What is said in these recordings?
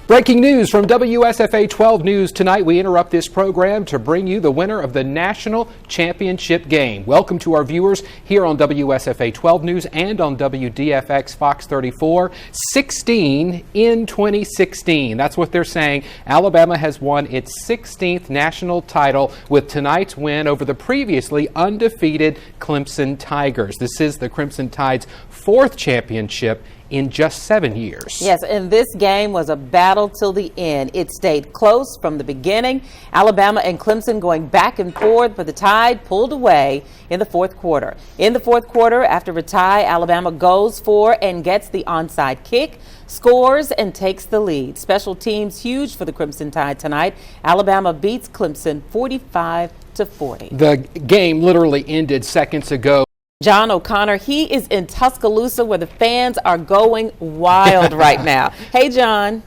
Breaking news from WSFA 12 News tonight. We interrupt this program to bring you the winner of the national championship game. Welcome to our viewers here on WSFA 12 News and on WDFX Fox 34. 16 in 2016. That's what they're saying. Alabama has won its 16th national title with tonight's win over the previously undefeated Clemson Tigers. This is the Crimson Tide's fourth championship in just 7 years. Yes, and this game was a battle till the end. It stayed close from the beginning. Alabama and Clemson going back and forth, but the Tide pulled away in the fourth quarter. In the fourth quarter, after a tie, Alabama goes for and gets the onside kick, scores, and takes the lead. Special teams huge for the Crimson Tide tonight. Alabama beats Clemson 45-40. The game literally ended seconds ago. John O'Connor, he is in Tuscaloosa where the fans are going wild right now. Hey, John.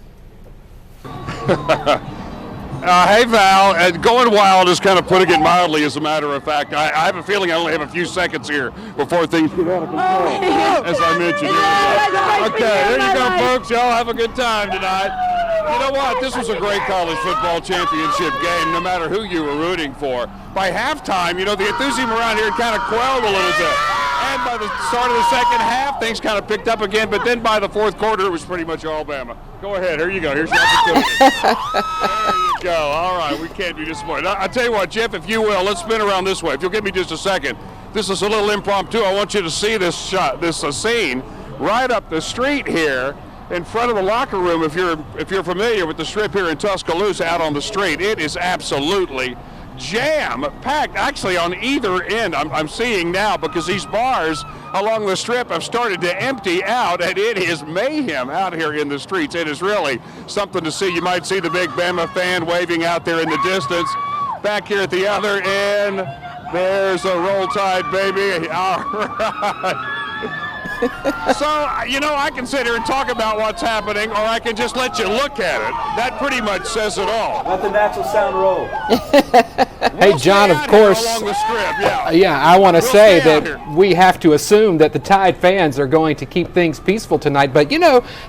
Hey, Val. Going wild is kind of putting it mildly, as a matter of fact. I have a feeling I only have a few seconds here before things get out of control, as I mentioned. Okay, there you go, folks. Y'all have a good time tonight. You know what? This was a great college football championship game, no matter who you were rooting for. By halftime, the enthusiasm around here kind of quelled a little bit. And by the start of the second half, things kind of picked up again. But then by the fourth quarter, it was pretty much Alabama. Go ahead. Here you go. Here's your opportunity. There you go. All right. We can't be disappointed. I'll tell you what, Jeff, if you will, let's spin around this way. If you'll give me just a second. This is a little impromptu. I want you to see this shot, this scene right up the street here in front of the locker room. If you're familiar with the strip here in Tuscaloosa out on the street, it is absolutely jam-packed, actually on either end. I'm seeing now, because these bars along the strip have started to empty out, and it is mayhem out here in the streets. It is really something to see. You might see the big Bama fan waving out there in the distance. Back here at the other end, there's a Roll Tide, baby. All right. So, I can sit here and talk about what's happening, or I can just let you look at it. That pretty much says it all. Let the natural sound roll. Hey, John, of course, along the strip. I want to say that we have to assume that the Tide fans are going to keep things peaceful tonight. But,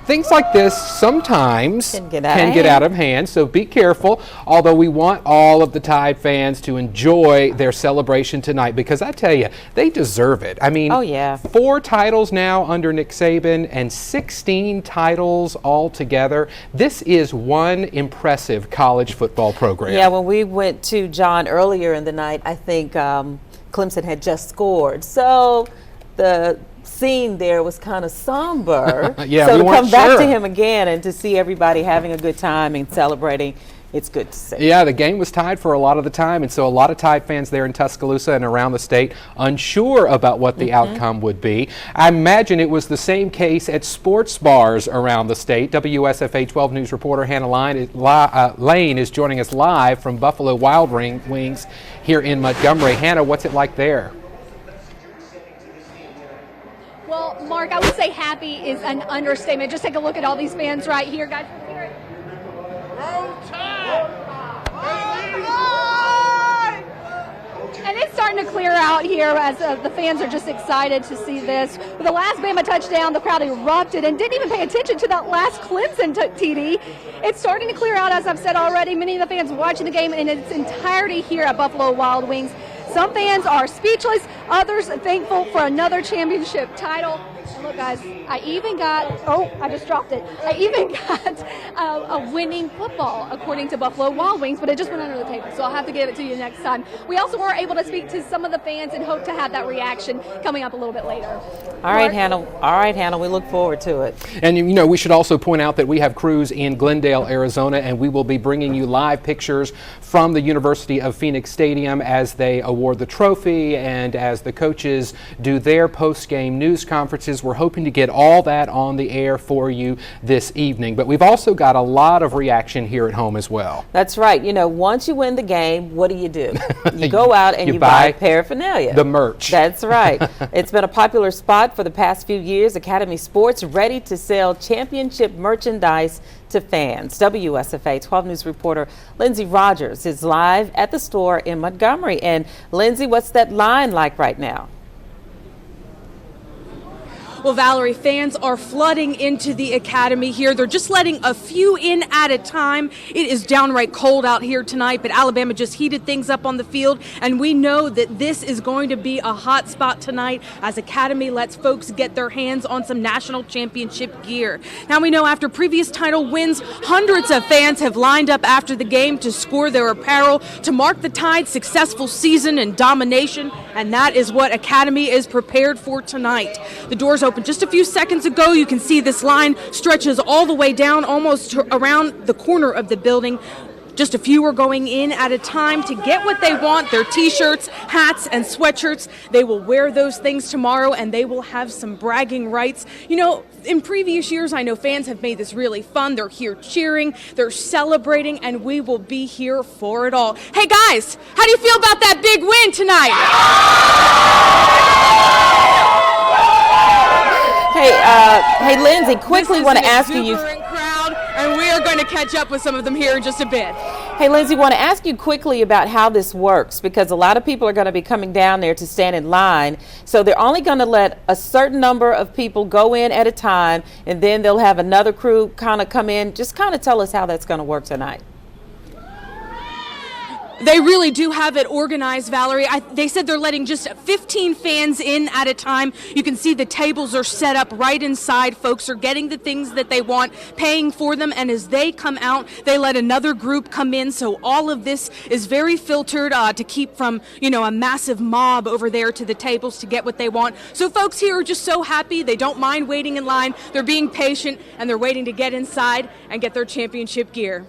things like this sometimes can get out of hand. So be careful, although we want all of the Tide fans to enjoy their celebration tonight, because I tell you, they deserve it. I mean, 4 titles now under Nick Saban and 16 titles altogether. This is one impressive college football program. Yeah, when we went to John earlier in the night, I think Clemson had just scored. So the scene there was kind of somber. So to come back to him again and to see everybody having a good time and celebrating, it's good to see. Yeah, the game was tied for a lot of the time, and so a lot of Tide fans there in Tuscaloosa and around the state unsure about what the outcome would be. I imagine it was the same case at sports bars around the state. WSFA 12 News reporter Hannah Lane is joining us live from Buffalo Wild Wings here in Montgomery. Hannah, what's it like there? Well, Mark, I would say happy is an understatement. Just take a look at all these fans right here, guys. And it's starting to clear out here as the fans are just excited to see this. With the last Bama touchdown, the crowd erupted and didn't even pay attention to that last Clemson TD. It's starting to clear out, as I've said already. Many of the fans watching the game in its entirety here at Buffalo Wild Wings. Some fans are speechless, others thankful for another championship title. And look, guys, I even got, I just dropped it. I even got a winning football, according to Buffalo Wild Wings, but it just went under the table, so I'll have to give it to you next time. We also were able to speak to some of the fans and hope to have that reaction coming up a little bit later. All right, Hannah, we look forward to it. And, we should also point out that we have crews in Glendale, Arizona, and we will be bringing you live pictures from the University of Phoenix Stadium as they award the trophy and as the coaches do their post-game news conferences. We're hoping to get all that on the air for you this evening, but we've also got a lot of reaction here at home as well. That's right. Once you win the game, what do? You go out and you buy paraphernalia. The merch. That's right. It's been a popular spot for the past few years. Academy Sports ready to sell championship merchandise to fans. WSFA 12 News reporter Lindsay Rogers is live at the store in Montgomery. And Lindsay, what's that line like right now? Well, Valerie, fans are flooding into the Academy here. They're just letting a few in at a time. It is downright cold out here tonight, but Alabama just heated things up on the field, and we know that this is going to be a hot spot tonight as Academy lets folks get their hands on some national championship gear. Now, we know after previous title wins, hundreds of fans have lined up after the game to score their apparel to mark the Tide's successful season and domination, and that is what Academy is prepared for tonight. The doors opened just a few seconds ago. You can see this line stretches all the way down almost around the corner of the building. Just a few are going in at a time to get what they want, their t-shirts, hats, and sweatshirts. They will wear those things tomorrow, and they will have some bragging rights. You know, in previous years, I know fans have made this really fun. They're here cheering, they're celebrating, and we will be here for it all. Hey, guys, how do you feel about that big win tonight? Hey, Lindsay, quickly want to ask you. Crowd, and we are going to catch up with some of them here in just a bit. Hey, Lindsay, want to ask you quickly about how this works, because a lot of people are going to be coming down there to stand in line. So they're only going to let a certain number of people go in at a time, and then they'll have another crew kind of come in. Just kind of tell us how that's going to work tonight. They really do have it organized, Valerie. They said they're letting just 15 fans in at a time. You can see the tables are set up right inside. Folks are getting the things that they want, paying for them, and as they come out, they let another group come in. So all of this is very filtered to keep from, you know, a massive mob over there to the tables to get what they want. So folks here are just so happy. They don't mind waiting in line. They're being patient, and they're waiting to get inside and get their championship gear.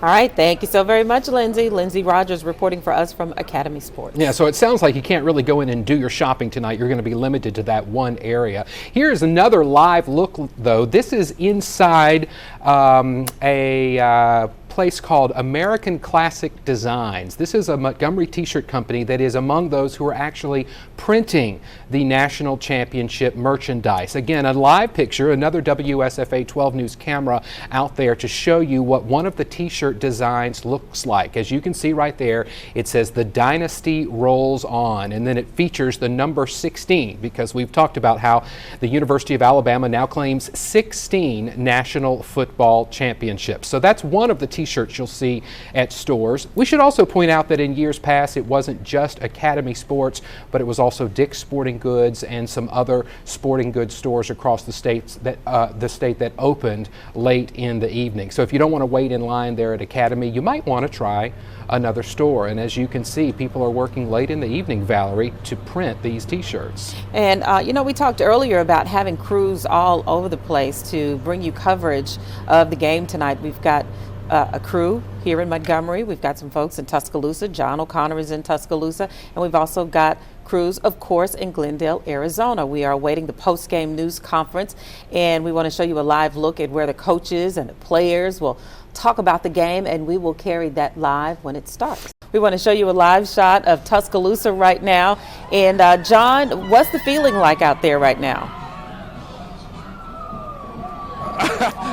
All right, thank you so very much, Lindsay. Lindsay Rogers reporting for us from Academy Sports. Yeah, so it sounds like you can't really go in and do your shopping tonight. You're going to be limited to that one area. Here's another live look, though. This is inside a place called American Classic Designs. This is a Montgomery t-shirt company that is among those who are actually printing the national championship merchandise. Again, a live picture, another WSFA 12 News camera out there to show you what one of the t-shirt designs looks like. As you can see right there, it says "The Dynasty Rolls On," and then it features the number 16, because we've talked about how the University of Alabama now claims 16 national football championships. So that's one of the t-shirts you'll see at stores. We should also point out that in years past, it wasn't just Academy Sports, but it was also Dick's Sporting Goods and some other sporting goods stores across the state that opened late in the evening. So if you don't want to wait in line there at Academy, you might want to try another store. And as you can see, people are working late in the evening, Valerie, to print these t-shirts. And you know, we talked earlier about having crews all over the place to bring you coverage of the game tonight. We've got a crew here in Montgomery. We've got some folks in Tuscaloosa. John O'Connor is in Tuscaloosa. And we've also got crews, of course, in Glendale, Arizona. We are awaiting the post-game news conference, and we want to show you a live look at where the coaches and the players will talk about the game, and we will carry that live when it starts. We want to show you a live shot of Tuscaloosa right now. And John, what's the feeling like out there right now?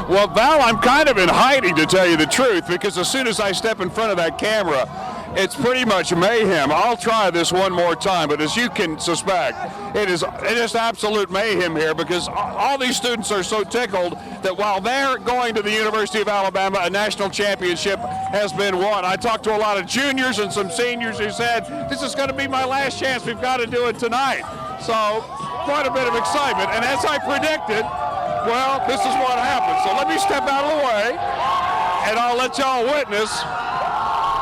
Well, Val, I'm kind of in hiding, to tell you the truth, because as soon as I step in front of that camera, it's pretty much mayhem. I'll try this one more time, but as you can suspect, it is absolute mayhem here, because all these students are so tickled that while they're going to the University of Alabama, a national championship has been won. I talked to a lot of juniors and some seniors who said, this is going to be my last chance. We've got to do it tonight. So quite a bit of excitement. And as I predicted, well, this is what happened. So let me step out of the way, and I'll let y'all witness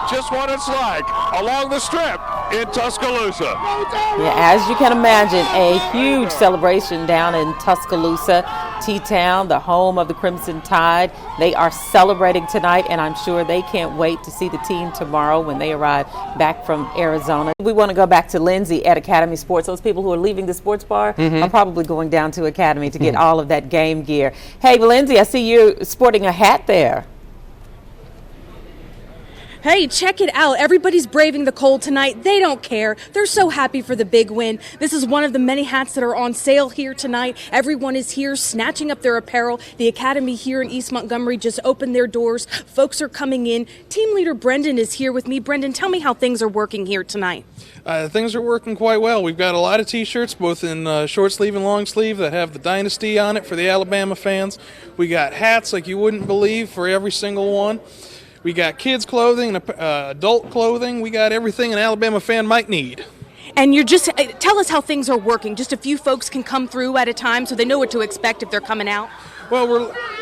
just what it's like along the strip in Tuscaloosa. Yeah, as you can imagine, a huge celebration down in Tuscaloosa, T-Town, the home of the Crimson Tide. They are celebrating tonight, and I'm sure they can't wait to see the team tomorrow when they arrive back from Arizona. We want to go back to Lindsay at Academy Sports. Those people who are leaving the sports bar are probably going down to Academy to get all of that game gear. Hey, Lindsay, I see you sporting a hat there. Hey, check it out. Everybody's braving the cold tonight. They don't care. They're so happy for the big win. This is one of the many hats that are on sale here tonight. Everyone is here snatching up their apparel. The Academy here in East Montgomery just opened their doors. Folks are coming in. Team leader Brendan is here with me. Brendan, tell me how things are working here tonight. Things are working quite well. We've got a lot of T-shirts, both in short sleeve and long sleeve, that have the Dynasty on it for the Alabama fans. We got hats like you wouldn't believe for every single one. We got kids' clothing and adult clothing. We got everything an Alabama fan might need. And you're just, tell us how things are working. Just a few folks can come through at a time so they know what to expect if they're coming out. Well,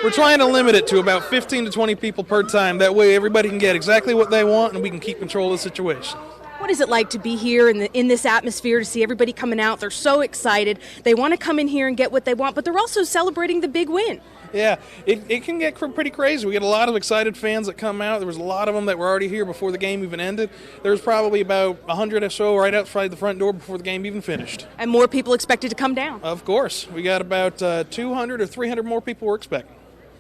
we're trying to limit it to about 15 to 20 people per time. That way everybody can get exactly what they want and we can keep control of the situation. What is it like to be here in this atmosphere, to see everybody coming out? They're so excited. They want to come in here and get what they want, but they're also celebrating the big win. Yeah, it can get pretty crazy. We get a lot of excited fans that come out. There was a lot of them that were already here before the game even ended. There was probably about 100 or so right outside the front door before the game even finished. And more people expected to come down. Of course. We got about 200 or 300 more people we're expecting.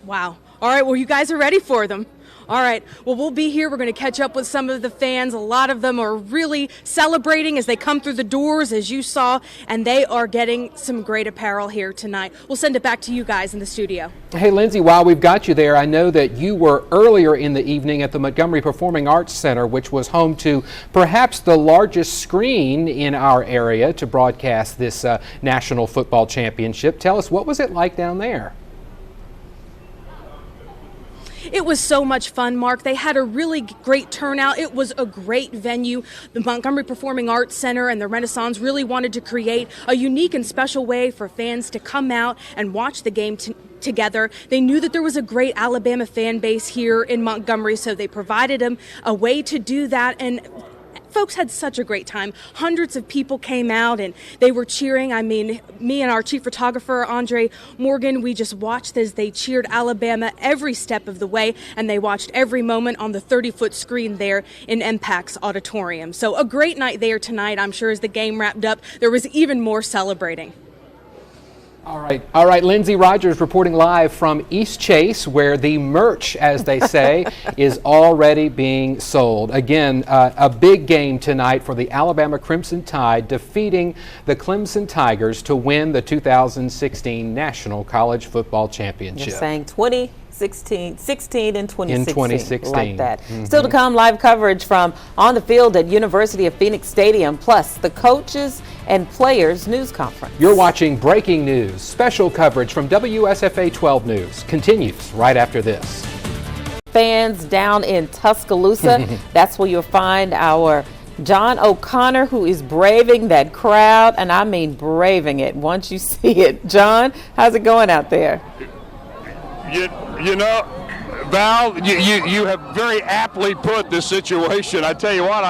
Wow. All right, well, you guys are ready for them. All right, well, we'll be here. We're going to catch up with some of the fans. A lot of them are really celebrating as they come through the doors, as you saw, and they are getting some great apparel here tonight. We'll send it back to you guys in the studio. Hey, Lindsay, while we've got you there, I know that you were earlier in the evening at the Montgomery Performing Arts Center, which was home to perhaps the largest screen in our area to broadcast this National Football Championship. Tell us, what was it like down there? It was so much fun, Mark. They had a really great turnout. It was a great venue. The Montgomery Performing Arts Center and the Renaissance really wanted to create a unique and special way for fans to come out and watch the game together. They knew that there was a great Alabama fan base here in Montgomery, so they provided them a way to do that, and folks had such a great time. Hundreds of people came out and they were cheering. I mean, me and our chief photographer, Andre Morgan, we just watched as they cheered Alabama every step of the way, and they watched every moment on the 30-foot screen there in MPAC's auditorium. So a great night there tonight. I'm sure as the game wrapped up, there was even more celebrating. All right, Lindsay Rogers reporting live from East Chase, where the merch, as they say, is already being sold. Again, a big game tonight for the Alabama Crimson Tide, defeating the Clemson Tigers to win the 2016 National College Football Championship. You're saying 16 and 2016. In 2016. Like that. Mm-hmm. Still to come, live coverage from on the field at University of Phoenix Stadium, plus the coaches and players news conference. You're watching Breaking News. Special coverage from WSFA 12 News continues right after this. Fans down in Tuscaloosa, that's where you'll find our John O'Connor, who is braving that crowd, and I mean braving it once you see it. John, how's it going out there? You know, Val, you have very aptly put this situation. I tell you what,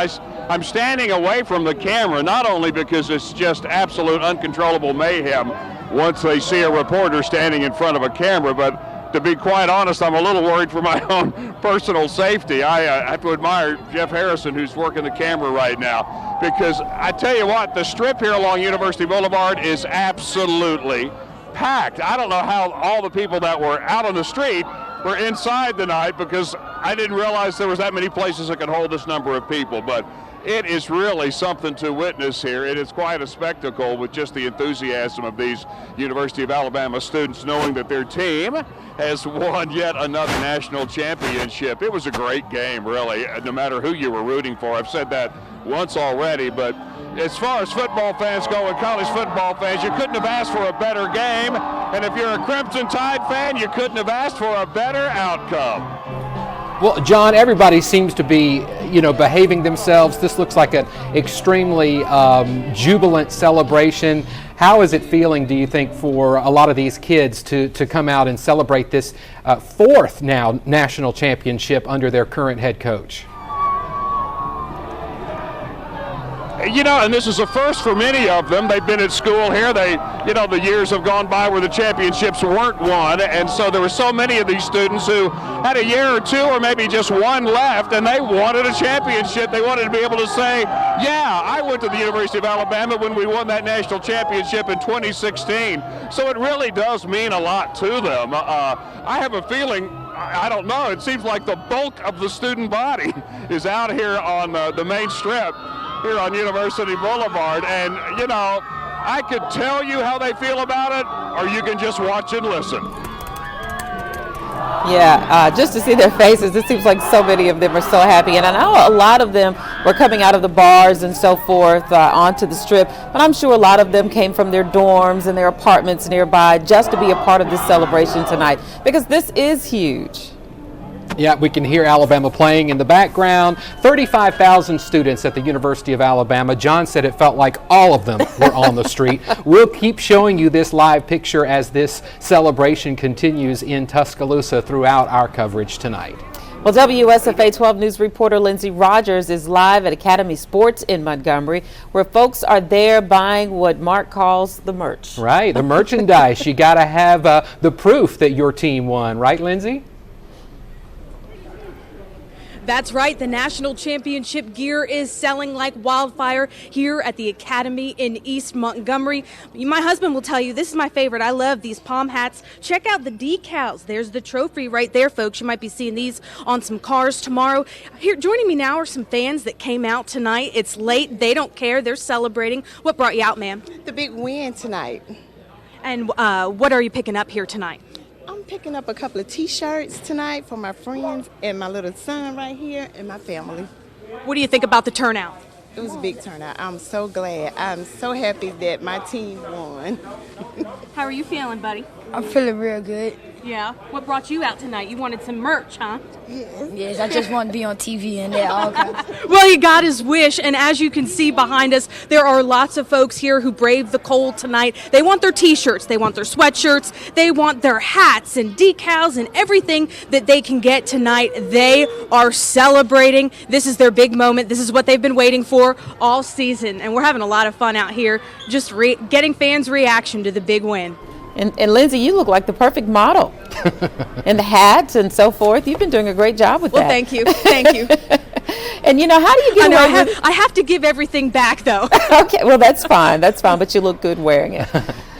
I'm standing away from the camera, not only because it's just absolute uncontrollable mayhem once they see a reporter standing in front of a camera, but to be quite honest, I'm a little worried for my own personal safety. I have to admire Jeff Harrison, who's working the camera right now, because I tell you what, the strip here along University Boulevard is absolutely packed. I don't know how all the people that were out on the street were inside tonight, because I didn't realize there was that many places that could hold this number of people, but it is really something to witness here. It is quite a spectacle with just the enthusiasm of these University of Alabama students, knowing that their team has won yet another national championship. It was a great game, really, no matter who you were rooting for. I've said that once already, but as far as football fans go and college football fans, you couldn't have asked for a better game. And if you're a Crimson Tide fan, you couldn't have asked for a better outcome. Well, John, everybody seems to be, behaving themselves. This looks like an extremely jubilant celebration. How is it feeling, do you think, for a lot of these kids to come out and celebrate this fourth now national championship under their current head coach? And this is a first for many of them. They've been at school here. The years have gone by where the championships weren't won, and so there were so many of these students who had a year or two or maybe just one left, and they wanted a championship. They wanted to be able to say, yeah, I went to the University of Alabama when we won that national championship in 2016. So it really does mean a lot to them. I have a feeling I don't know. It seems like the bulk of the student body is out here on the main strip here on University Boulevard. And, you know, I could tell you how they feel about it, or you can just watch and listen. Yeah, just to see their faces, it seems like so many of them are so happy. And I know a lot of them were coming out of the bars and so forth onto the strip, but I'm sure a lot of them came from their dorms and their apartments nearby just to be a part of this celebration tonight, because this is huge. Yeah, we can hear Alabama playing in the background. 35,000 students at the University of Alabama. John said it felt like all of them were on the street. We'll keep showing you this live picture as this celebration continues in Tuscaloosa throughout our coverage tonight. Well, WSFA 12 News reporter Lindsay Rogers is live at Academy Sports in Montgomery, where folks are there buying what Mark calls the merch. Right, the merchandise. You got to have the proof that your team won, right, Lindsay? That's right. The national championship gear is selling like wildfire here at the Academy in East Montgomery. My husband will tell you this is my favorite. I love these palm hats. Check out the decals. There's the trophy right there, folks. You might be seeing these on some cars tomorrow. Here, joining me now are some fans that came out tonight. It's late. They don't care. They're celebrating. What brought you out, ma'am? The big win tonight. And what are you picking up here tonight? I'm picking up a couple of T-shirts tonight for my friends and my little son right here and my family. What do you think about the turnout? It was a big turnout. I'm so glad. I'm so happy that my team won. How are you feeling, buddy? I'm feeling real good. Yeah. What brought you out tonight? You wanted some merch, huh? Yes, I just want to be on TV and that all kinds. Well, he got his wish, and as you can see behind us, there are lots of folks here who braved the cold tonight. They want their T-shirts, they want their sweatshirts, they want their hats and decals and everything that they can get tonight. They are celebrating. This is their big moment. This is what they've been waiting for all season, and we're having a lot of fun out here just getting fans' reaction to the big win. And Lindsay, you look like the perfect model. And the hats and so forth. You've been doing a great job with that. Well, thank you. Thank you. And, you know, how do you get away with... I have to give everything back, though. Okay, well, that's fine. That's fine, but you look good wearing it.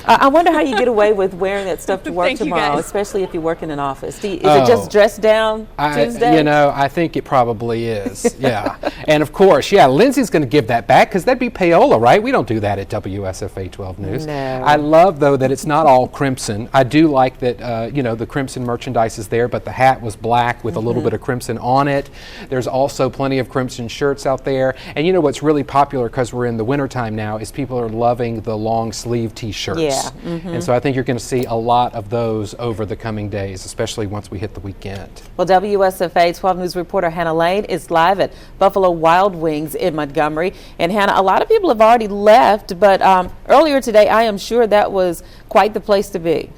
I wonder how you get away with wearing that stuff to work tomorrow, especially if you work in an office. Is it just dressed down Tuesday? You know, I think it probably is, yeah. And, of course, yeah, Lindsay's going to give that back because that'd be payola, right? We don't do that at WSFA 12 News. No. I love, though, that it's not all crimson. I do like that, you know, the crimson merchandise is there, but the hat was black with a little bit of crimson on it. There's also plenty of crimson shirts out there. And, you know, what's really popular because we're in the wintertime now is people are loving the long sleeve T-shirts. Yeah. And so I think you're going to see a lot of those over the coming days, especially once we hit the weekend. Well, WSFA 12 News reporter Hannah Lane is live at Buffalo Wild Wings in Montgomery. And Hannah, a lot of people have already left, but earlier today, I am sure that was quite the place to be.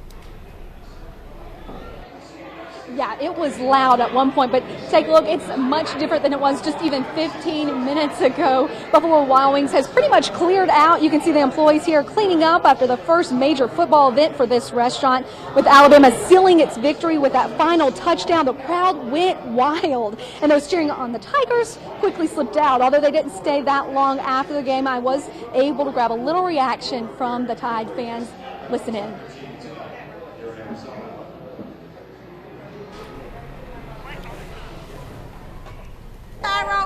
Yeah, it was loud at one point, but take a look. It's much different than it was just even 15 minutes ago. Buffalo Wild Wings has pretty much cleared out. You can see the employees here cleaning up after the first major football event for this restaurant, with Alabama sealing its victory with that final touchdown. The crowd went wild, and those cheering on the Tigers quickly slipped out. Although they didn't stay that long after the game, I was able to grab a little reaction from the Tide fans. Listen in.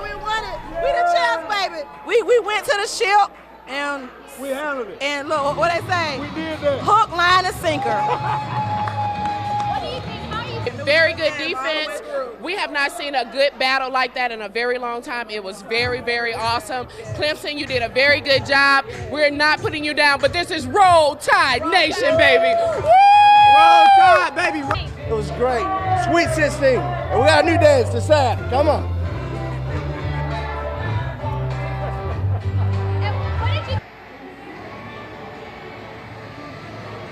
We won it. We the champs, baby. We went to the ship and we handled it. And look what they say. We did that. Hook, line, and sinker. What do you think? How you feel? Very good defense. We have not seen a good battle like that in a very long time. It was very, very awesome. Clemson, you did a very good job. We're not putting you down, but this is Roll Tide Nation, baby. Woo! Roll Tide, baby. It was great. Sweet 16. And we got a new dance to say. Come on.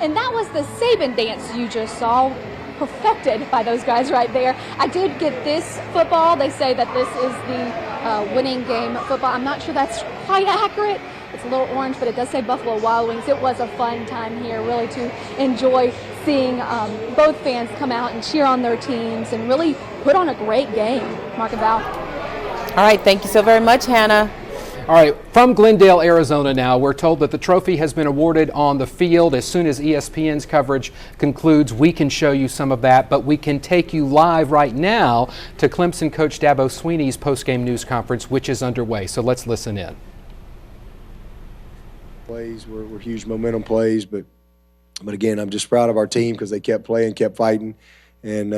And that was the Saban dance you just saw, perfected by those guys right there. I did get this football. They say that this is the winning game football. I'm not sure that's quite accurate. It's a little orange, but it does say Buffalo Wild Wings. It was a fun time here, really, to enjoy seeing both fans come out and cheer on their teams and really put on a great game. Mark and Val. All right, thank you so very much, Hannah. All right, from Glendale, Arizona now, we're told that the trophy has been awarded on the field. As soon as ESPN's coverage concludes, we can show you some of that, but we can take you live right now to Clemson coach Dabo Swinney's postgame news conference, which is underway. So let's listen in. Plays were huge momentum plays, but again, I'm just proud of our team because they kept playing, kept fighting, and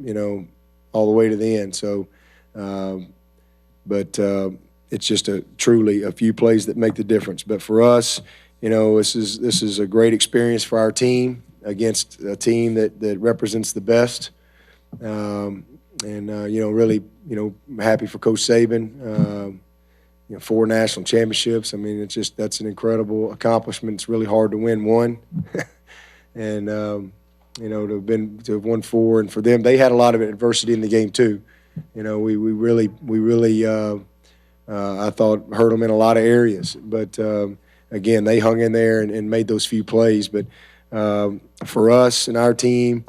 you know, all the way to the end. So, it's just truly a few plays that make the difference. But for us, you know, this is a great experience for our team against a team that represents the best. You know, really, you know, happy for Coach Saban. You know, 4 national championships. I mean, that's an incredible accomplishment. It's really hard to win one, and you know, to have won 4, and for them, they had a lot of adversity in the game too. You know, we really. I thought hurt them in a lot of areas, but again, they hung in there and made those few plays. But for us and our team,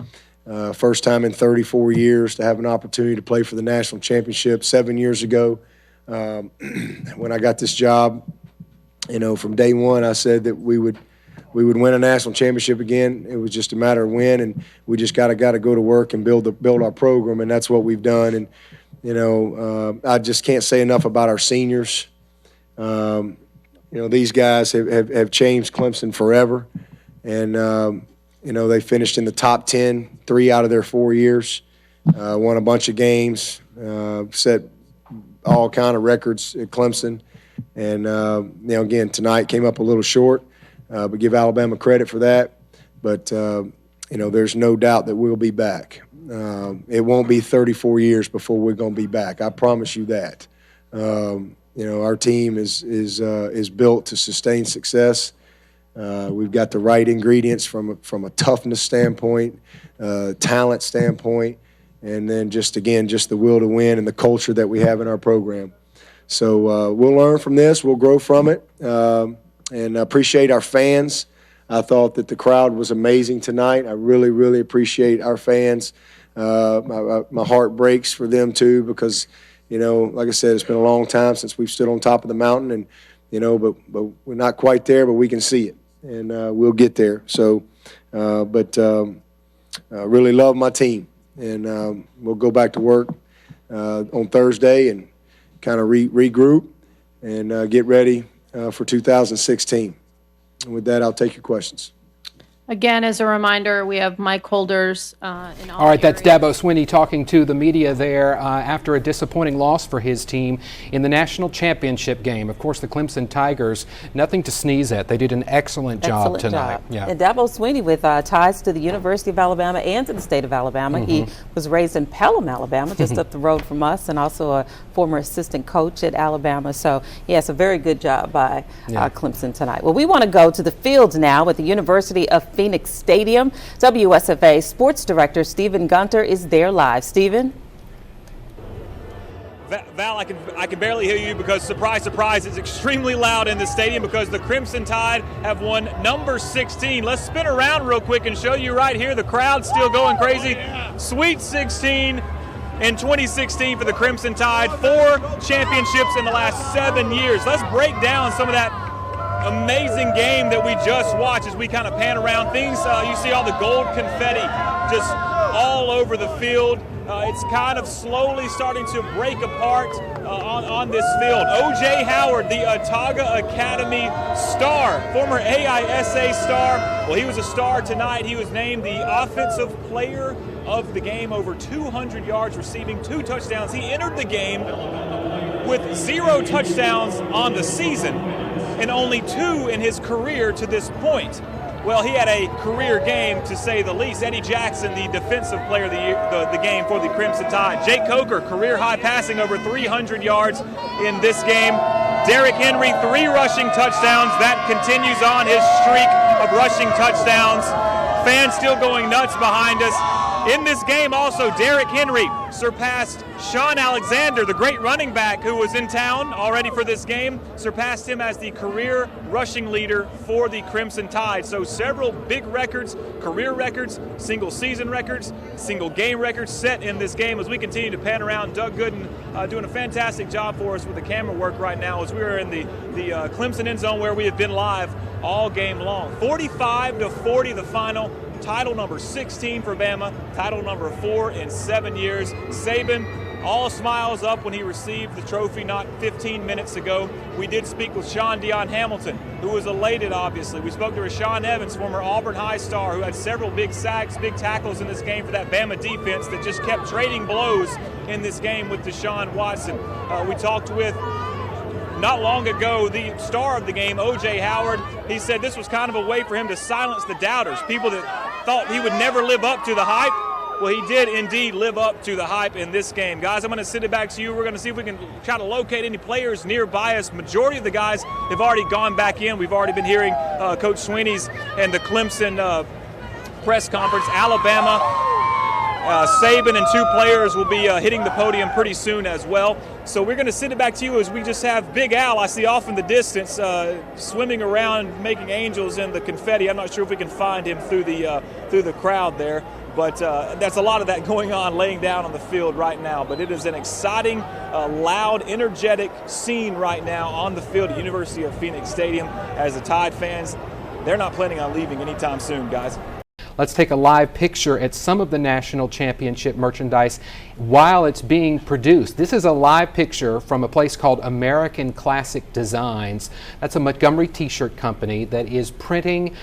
first time in 34 years to have an opportunity to play for the national championship. 7 years ago, when I got this job, you know, from day one, I said that we would win a national championship again. It was just a matter of when, and we just got to go to work and build our program, and that's what we've done. And you know, I just can't say enough about our seniors. You know, these guys have changed Clemson forever. And, you know, they finished in the top 10 3 out of their 4 years, won a bunch of games, set all kind of records at Clemson. And, you know, again, tonight came up a little short, but give Alabama credit for that. But, you know, there's no doubt that we'll be back. It won't be 34 years before we're going to be back. I promise you that. You know, our team is built to sustain success. We've got the right ingredients from a toughness standpoint, talent standpoint, and then just the will to win and the culture that we have in our program. So we'll learn from this. We'll grow from it, and appreciate our fans. I thought that the crowd was amazing tonight. I really, really appreciate our fans. My heart breaks for them too, because, you know, like I said, it's been a long time since we've stood on top of the mountain, and, you know, but we're not quite there, but we can see it, and we'll get there. So, really love my team, and we'll go back to work on Thursday and kind of regroup and get ready for 2016. And with that, I'll take your questions. Again, as a reminder, we have mic holders in all All right, that's areas. Dabo Swinney talking to the media there after a disappointing loss for his team in the national championship game. Of course, the Clemson Tigers, nothing to sneeze at. They did an excellent job tonight. Yeah. And Dabo Swinney with ties to the University of Alabama and to the state of Alabama. He was raised in Pelham, Alabama, just up the road from us, and also a former assistant coach at Alabama. So, yes, a very good job by Clemson tonight. Well, we want to go to the fields now at the University of Phoenix Stadium. WSFA Sports Director Stephen Gunter is there live. Stephen? Val, I can barely hear you because, surprise, surprise, it's extremely loud in the stadium because the Crimson Tide have won number 16. Let's spin around real quick and show you right here. The crowd's still going crazy. Sweet 16 in 2016 for the Crimson Tide. 4 championships in the last 7 years. Let's break down some of that amazing game that we just watched as we kind of pan around things. You see all the gold confetti just all over the field. It's kind of slowly starting to break apart on this field. O.J. Howard, the Autaga Academy star, former AISA star. Well, he was a star tonight. He was named the offensive player of the game, over 200 yards receiving, 2 touchdowns. He entered the game with 0 touchdowns on the season and only 2 in his career to this point. Well, he had a career game, to say the least. Eddie Jackson, the defensive player of the game for the Crimson Tide. Jake Coker, career-high passing, over 300 yards in this game. Derrick Henry, 3 rushing touchdowns. That continues on his streak of rushing touchdowns. Fans still going nuts behind us. In this game also, Derrick Henry surpassed Sean Alexander, the great running back who was in town already for this game, surpassed him as the career rushing leader for the Crimson Tide. So several big records, career records, single season records, single game records set in this game as we continue to pan around. Doug Gooden doing a fantastic job for us with the camera work right now as we are in the Clemson end zone where we have been live all game long. 45-40 the final. Title number 16 for Bama, title number 4 in 7 years. Saban, all smiles up when he received the trophy not 15 minutes ago. We did speak with Sean Dion Hamilton, who was elated, obviously. We spoke to Rashawn Evans, former Auburn High star, who had several big sacks, big tackles in this game for that Bama defense that just kept trading blows in this game with Deshaun Watson. We talked with, not long ago, the star of the game, O.J. Howard. He said this was kind of a way for him to silence the doubters, people that thought he would never live up to the hype. Well, he did indeed live up to the hype in this game. Guys, I'm going to send it back to you. We're going to see if we can try to locate any players nearby us. Majority of the guys have already gone back in. We've already been hearing Coach Sweeney's and the Clemson press conference. Alabama, Saban and 2 players will be hitting the podium pretty soon as well. So we're going to send it back to you as we just have Big Al, I see off in the distance, swimming around, making angels in the confetti. I'm not sure if we can find him through the crowd there. But that's a lot of that going on, laying down on the field right now. But it is an exciting, loud, energetic scene right now on the field at University of Phoenix Stadium as the Tide fans, they're not planning on leaving anytime soon, guys. Let's take a live picture at some of the national championship merchandise while it's being produced. This is a live picture from a place called American Classic Designs. That's a Montgomery t-shirt company that is printing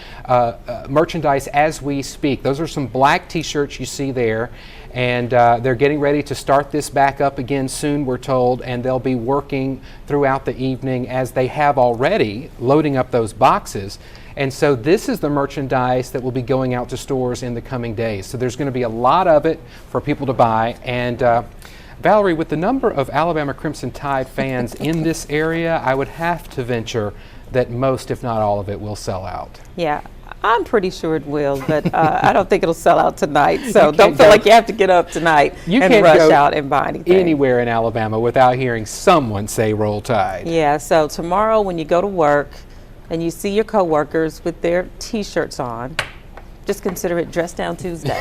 merchandise as we speak. Those are some black t-shirts you see there, and they're getting ready to start this back up again soon, we're told, and they'll be working throughout the evening as they have already, loading up those boxes. And so this is the merchandise that will be going out to stores in the coming days. So there's going to be a lot of it for people to buy. And Valerie, with the number of Alabama Crimson Tide fans in this area, I would have to venture that most, if not all of it, will sell out. Yeah, I'm pretty sure it will, but I don't think it'll sell out tonight. So don't feel like you have to get up tonight and rush out and buy anything. Anywhere in Alabama without hearing someone say Roll Tide. Yeah, so tomorrow when you go to work, and you see your coworkers with their t-shirts on, just consider it Dress Down Tuesday.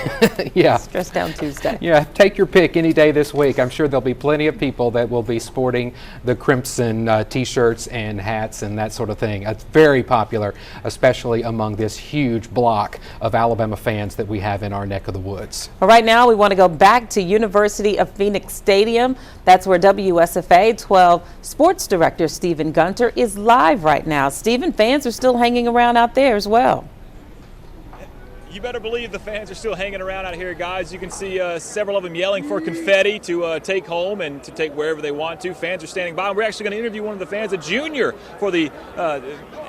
Yeah. It's Dress Down Tuesday. Yeah, take your pick any day this week. I'm sure there'll be plenty of people that will be sporting the Crimson t-shirts and hats and that sort of thing. It's very popular, especially among this huge block of Alabama fans that we have in our neck of the woods. Well, right now we want to go back to University of Phoenix Stadium. That's where WSFA 12 Sports Director Stephen Gunter is live right now. Stephen, fans are still hanging around out there as well. You better believe the fans are still hanging around out here, guys. You can see several of them yelling for confetti to take home and to take wherever they want to. Fans are standing by. We're actually going to interview one of the fans, a junior for the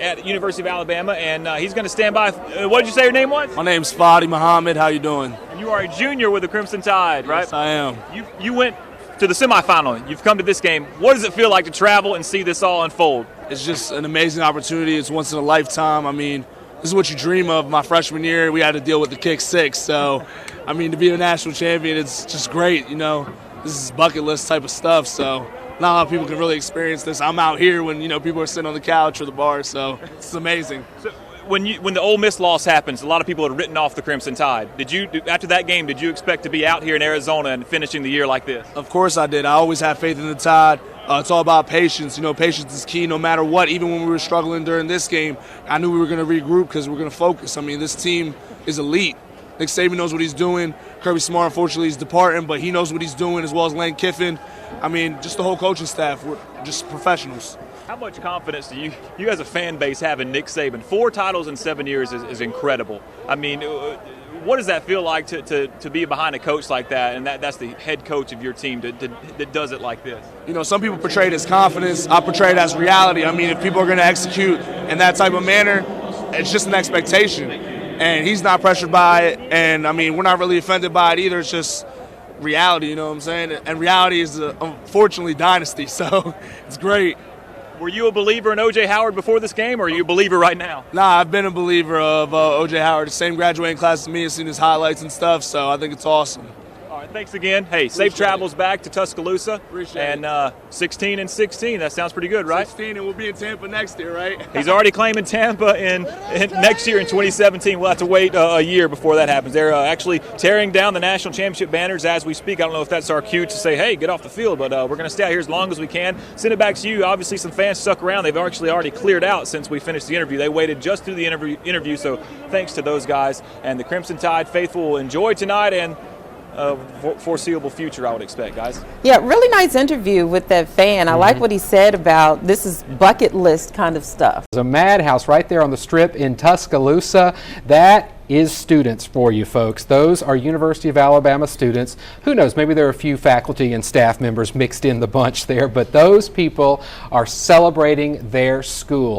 at University of Alabama, and he's going to stand by. What did you say your name was? My name's Fadi Muhammad. How you doing? And you are a junior with the Crimson Tide, right? Yes, I am. You went to the semifinal. You've come to this game. What does it feel like to travel and see this all unfold? It's just an amazing opportunity. It's once in a lifetime. I mean, this is what you dream of. My freshman year, we had to deal with the kick six. So, I mean, to be a national champion, it's just great. You know, this is bucket list type of stuff. So, not a lot of people can really experience this. I'm out here when, you know, people are sitting on the couch or the bar. So, it's amazing. So when the Ole Miss loss happens, a lot of people had written off the Crimson Tide. After that game, did you expect to be out here in Arizona and finishing the year like this? Of course I did. I always have faith in the Tide. It's all about patience. You know, patience is key no matter what. Even when we were struggling during this game, I knew we were going to regroup because we're going to focus. I mean, this team is elite. Nick Saban knows what he's doing. Kirby Smart, unfortunately, is departing, but he knows what he's doing as well as Lane Kiffin. I mean, just the whole coaching staff. We're just professionals. How much confidence do you as a fan base have in Nick Saban? 4 titles in 7 years is incredible. I mean, what does that feel like to be behind a coach like that, and that's the head coach of your team that does it like this? You know, some people portray it as confidence. I portray it as reality. I mean, if people are going to execute in that type of manner, it's just an expectation. And he's not pressured by it. And, I mean, we're not really offended by it either. It's just reality, you know what I'm saying? And reality is, unfortunately, dynasty. So it's great. Were you a believer in O.J. Howard before this game, or are you a believer right now? Nah, I've been a believer of O.J. Howard, the same graduating class as me, and seen his highlights and stuff, so I think it's awesome. All right, thanks again. Hey, safe travels back to Tuscaloosa. Appreciate it. 16 and 16, that sounds pretty good, right? 16, and we'll be in Tampa next year, right? He's already claiming Tampa in next year in 2017. We'll have to wait a year before that happens. They're actually tearing down the national championship banners as we speak. I don't know if that's our cue to say, hey, get off the field, but we're going to stay out here as long as we can. Send it back to you. Obviously, some fans stuck around. They've actually already cleared out since we finished the interview. They waited just through the interview, so thanks to those guys. And the Crimson Tide faithful will enjoy tonight and foreseeable future, I would expect, guys. Yeah, really nice interview with that fan. I like what he said about this is bucket list kind of stuff. There's a madhouse right there on the strip in Tuscaloosa. That is students for you folks. Those are University of Alabama students. Who knows, maybe there are a few faculty and staff members mixed in the bunch there, but those people are celebrating their school.